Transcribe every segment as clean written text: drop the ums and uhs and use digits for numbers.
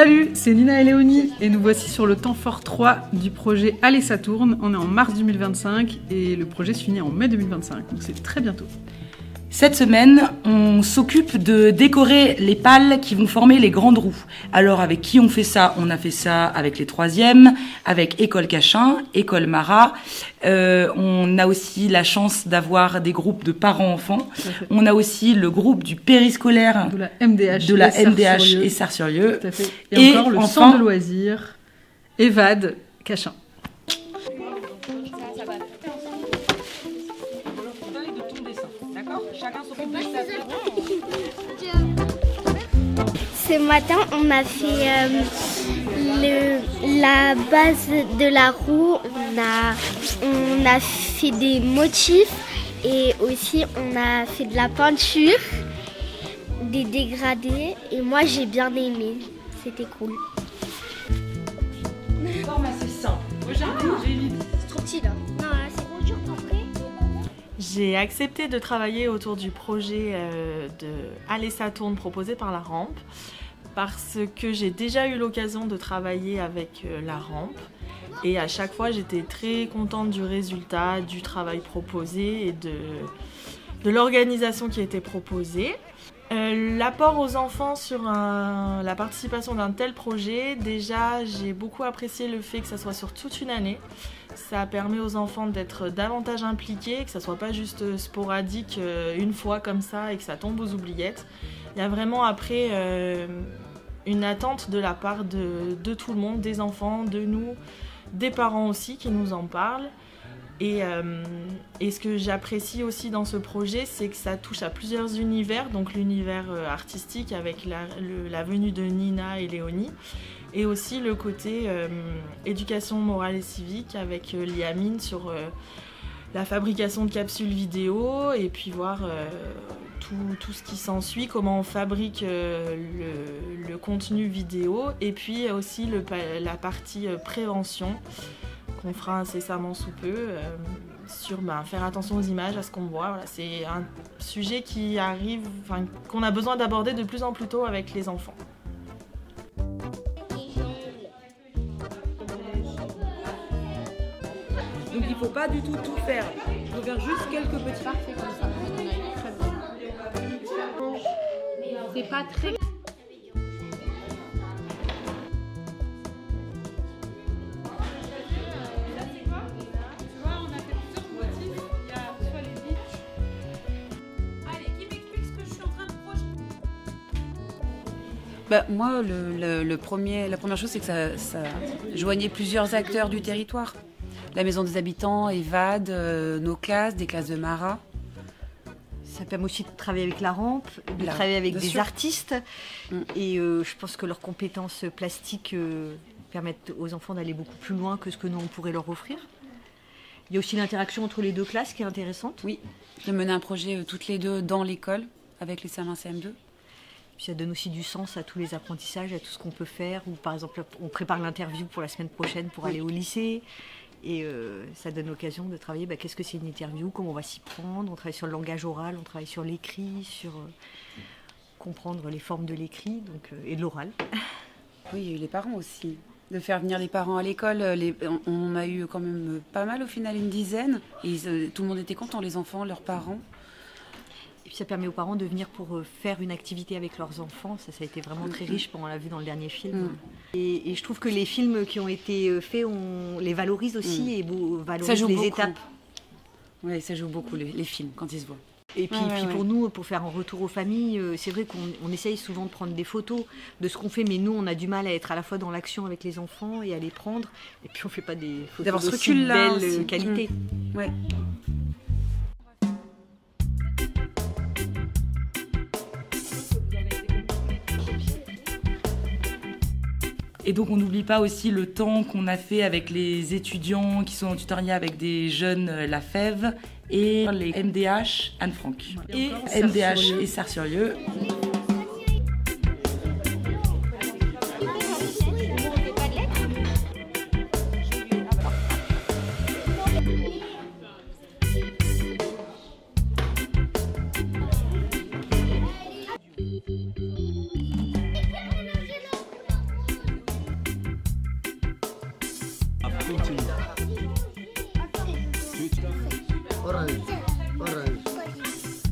Salut, c'est Nina et Léonie et nous voici sur le temps fort 3 du projet Allez ça tourne. On est en mars 2025 et le projet se finit en mai 2025, donc c'est très bientôt. Cette semaine, on s'occupe de décorer les pales qui vont former les grandes roues. Alors avec qui on fait ça? On a fait ça avec les 3e, avec École Cachin, École Marat. On a aussi la chance d'avoir des groupes de parents-enfants. On a aussi le groupe du périscolaire de la MDH et Sars-sur-Lieu. Et encore le centre de loisirs EVAD Cachin. Ce matin, on a fait la base de la roue, on a fait des motifs et aussi on a fait de la peinture, des dégradés et moi j'ai bien aimé, c'était cool. Forme assez simple. Moi j'ai une idée. C'est trop petit là. Non, là c'est trop dur après. J'ai accepté de travailler autour du projet de Allez ça tourne proposé par la Rampe parce que j'ai déjà eu l'occasion de travailler avec la Rampe et à chaque fois j'étais très contente du résultat, du travail proposé et de l'organisation qui était proposée. L'apport aux enfants sur la participation d'un tel projet, déjà j'ai beaucoup apprécié le fait que ça soit sur toute une année. Ça permet aux enfants d'être davantage impliqués, que ça soit pas juste sporadique une fois comme ça et que ça tombe aux oubliettes. Il y a vraiment après une attente de la part de tout le monde, des enfants, de nous, des parents aussi qui nous en parlent. Et ce que j'apprécie aussi dans ce projet, c'est que ça touche à plusieurs univers, donc l'univers artistique avec la venue de Nina et Léonie, et aussi le côté éducation morale et civique avec Liamine sur la fabrication de capsules vidéo, et puis voir tout ce qui s'ensuit, comment on fabrique le contenu vidéo, et puis aussi la partie prévention, qu'on fera incessamment sous peu, sur faire attention aux images, à ce qu'on voit. Voilà, c'est un sujet qui arrive, qu'on a besoin d'aborder de plus en plus tôt avec les enfants. Donc il ne faut pas du tout faire. Il faut faire juste quelques petits parfaits comme ça. C'est pas très... Moi, la première chose, c'est que ça joignait plusieurs acteurs du territoire. La Maison des Habitants, EVAD, nos classes, des classes de Marat. Ça permet aussi de travailler avec la Rampe, de travailler avec des artistes. Et je pense que leurs compétences plastiques permettent aux enfants d'aller beaucoup plus loin que ce que nous, on pourrait leur offrir. Il y a aussi l'interaction entre les deux classes qui est intéressante. Oui, de mener un projet toutes les deux dans l'école avec les CM1, CM2. Puis ça donne aussi du sens à tous les apprentissages, à tout ce qu'on peut faire. Ou par exemple, on prépare l'interview pour la semaine prochaine pour aller au lycée. Et ça donne l'occasion de travailler, qu'est-ce que c'est une interview, comment on va s'y prendre. On travaille sur le langage oral, on travaille sur l'écrit, sur comprendre les formes de l'écrit et de l'oral. Oui, il y a eu les parents aussi. De faire venir les parents à l'école, on a eu quand même pas mal, au final une dizaine. Et tout le monde était content, les enfants, leurs parents. Et puis ça permet aux parents de venir pour faire une activité avec leurs enfants. Ça a été vraiment très riche, on l'a vu dans le dernier film. Et je trouve que les films qui ont été faits, on les valorise aussi et valorise les étapes. Oui, ça joue beaucoup les films quand ils se voient. Et puis, pour nous, pour faire un retour aux familles, c'est vrai qu'on essaye souvent de prendre des photos de ce qu'on fait, mais nous, on a du mal à être à la fois dans l'action avec les enfants et à les prendre. Et puis on ne fait pas des photos d'aussi belle qualité. Ouais. Et donc on n'oublie pas aussi le temps qu'on a fait avec les étudiants qui sont en tutoriel avec des jeunes La Fève et les MDH Anne-Franck. Et MDH et Sars-sur-Lieu.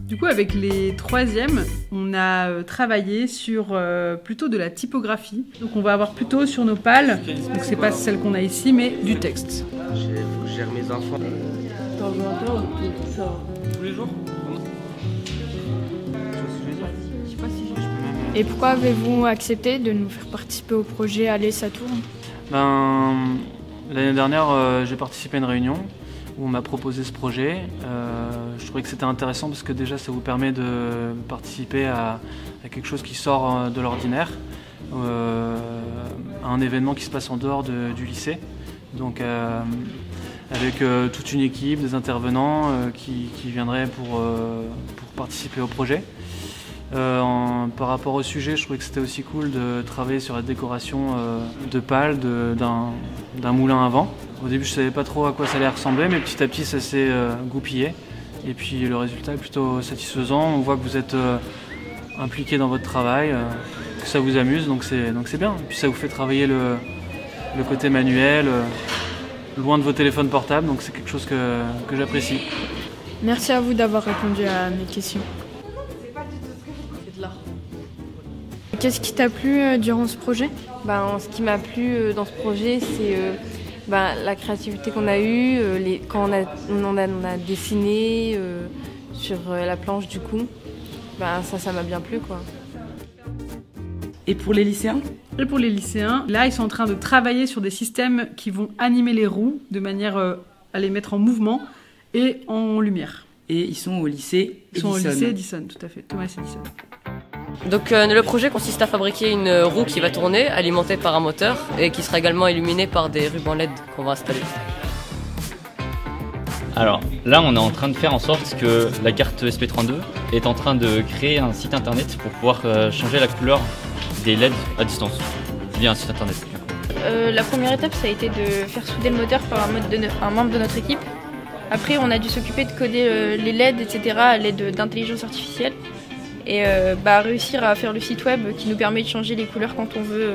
Du coup, avec les troisièmes, on a travaillé sur plutôt de la typographie. Donc on va avoir plutôt sur nos pales, donc c'est pas celle qu'on a ici, mais du texte. Je gère mes enfants. Tous les jours. Et pourquoi avez-vous accepté de nous faire participer au projet Allez, ça tourne? L'année dernière, j'ai participé à une réunion où on m'a proposé ce projet. Je trouvais que c'était intéressant parce que déjà ça vous permet de participer à quelque chose qui sort de l'ordinaire, à un événement qui se passe en dehors du lycée. Donc avec toute une équipe, des intervenants qui viendraient pour participer au projet. Par rapport au sujet, je trouvais que c'était aussi cool de travailler sur la décoration de pales d'un moulin à vent. Au début, je ne savais pas trop à quoi ça allait ressembler, mais petit à petit, ça s'est goupillé. Et puis le résultat est plutôt satisfaisant. On voit que vous êtes impliqué dans votre travail, que ça vous amuse, donc c'est bien. Et puis ça vous fait travailler le côté manuel, loin de vos téléphones portables, donc c'est quelque chose que j'apprécie. Merci à vous d'avoir répondu à mes questions. Qu'est-ce qui t'a plu durant ce projet? Ce qui m'a plu dans ce projet, c'est la créativité qu'on a eue, quand on a dessiné sur la planche du coup. Ça m'a bien plu, quoi. Et pour les lycéens? Et pour les lycéens, là, ils sont en train de travailler sur des systèmes qui vont animer les roues de manière à les mettre en mouvement et en lumière. Et ils sont au lycée Edison. Ils sont au lycée Edison, tout à fait. Thomas Edison. Donc le projet consiste à fabriquer une roue qui va tourner, alimentée par un moteur et qui sera également illuminée par des rubans LED qu'on va installer. Alors là, on est en train de faire en sorte que la carte SP32 est en train de créer un site internet pour pouvoir changer la couleur des LED à distance. C'est bien un site internet. La première étape, ça a été de faire souder le moteur par un membre de notre équipe. Après, on a dû s'occuper de coder les LED, etc. à l'aide d'intelligence artificielle. Et réussir à faire le site web qui nous permet de changer les couleurs quand on veut.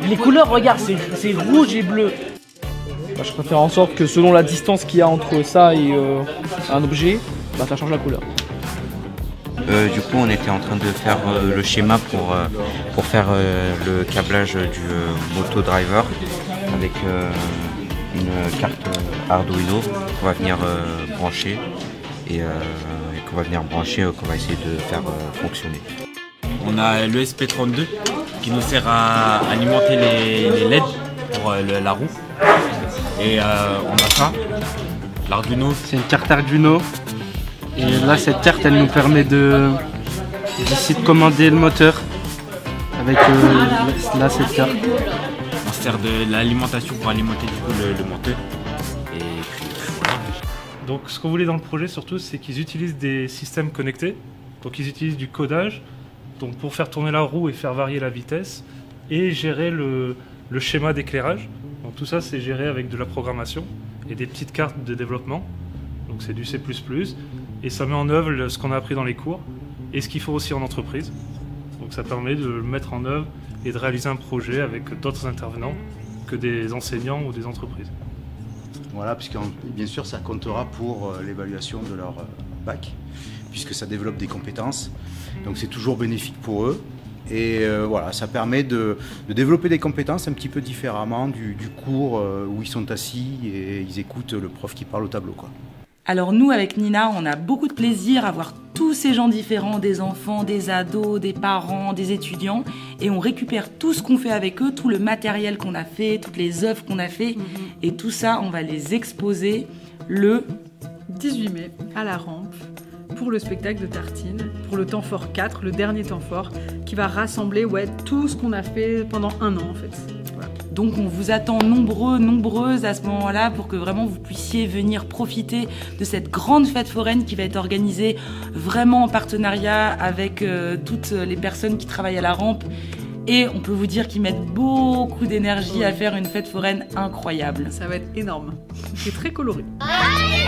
Les couleurs, regarde, c'est rouge et bleu. Je préfère en sorte que selon la distance qu'il y a entre ça et un objet, ça change la couleur. Du coup, on était en train de faire le schéma pour faire le câblage du moto driver avec une carte Arduino qu'on va venir brancher et qu'on va venir brancher, qu'on va essayer de faire fonctionner. On a le SP32 qui nous sert à alimenter les LED pour la roue. Et on a ça, l'Arduino. C'est une carte Arduino. Et là, cette carte, elle nous permet d'essayer de commander le moteur avec là, cette carte. On sert de l'alimentation pour alimenter du coup le moteur. Et puis voilà. Donc ce qu'on voulait dans le projet surtout, c'est qu'ils utilisent des systèmes connectés. Donc ils utilisent du codage donc pour faire tourner la roue et faire varier la vitesse et gérer le schéma d'éclairage. Donc tout ça, c'est géré avec de la programmation et des petites cartes de développement. Donc c'est du C++ et ça met en œuvre ce qu'on a appris dans les cours et ce qu'il faut aussi en entreprise. Donc ça permet de le mettre en œuvre et de réaliser un projet avec d'autres intervenants que des enseignants ou des entreprises. Voilà, puisque bien sûr ça comptera pour l'évaluation de leur bac, puisque ça développe des compétences. Donc c'est toujours bénéfique pour eux. Et voilà, ça permet de développer des compétences un petit peu différemment du cours où ils sont assis et ils écoutent le prof qui parle au tableau, quoi. Alors nous, avec Nina, on a beaucoup de plaisir à voir tous ces gens différents, des enfants, des ados, des parents, des étudiants, et on récupère tout ce qu'on fait avec eux, tout le matériel qu'on a fait, toutes les œuvres qu'on a fait, et tout ça, on va les exposer le 18 mai à la Rampe pour le spectacle de Tartine, pour le temps fort 4, le dernier temps fort, qui va rassembler tout ce qu'on a fait pendant un an en fait. Voilà. Donc on vous attend nombreux, nombreuses à ce moment-là pour que vraiment vous puissiez venir profiter de cette grande fête foraine qui va être organisée vraiment en partenariat avec toutes les personnes qui travaillent à la Rampe. Et on peut vous dire qu'ils mettent beaucoup d'énergie à faire une fête foraine incroyable. Ça va être énorme. C'est très coloré. Allez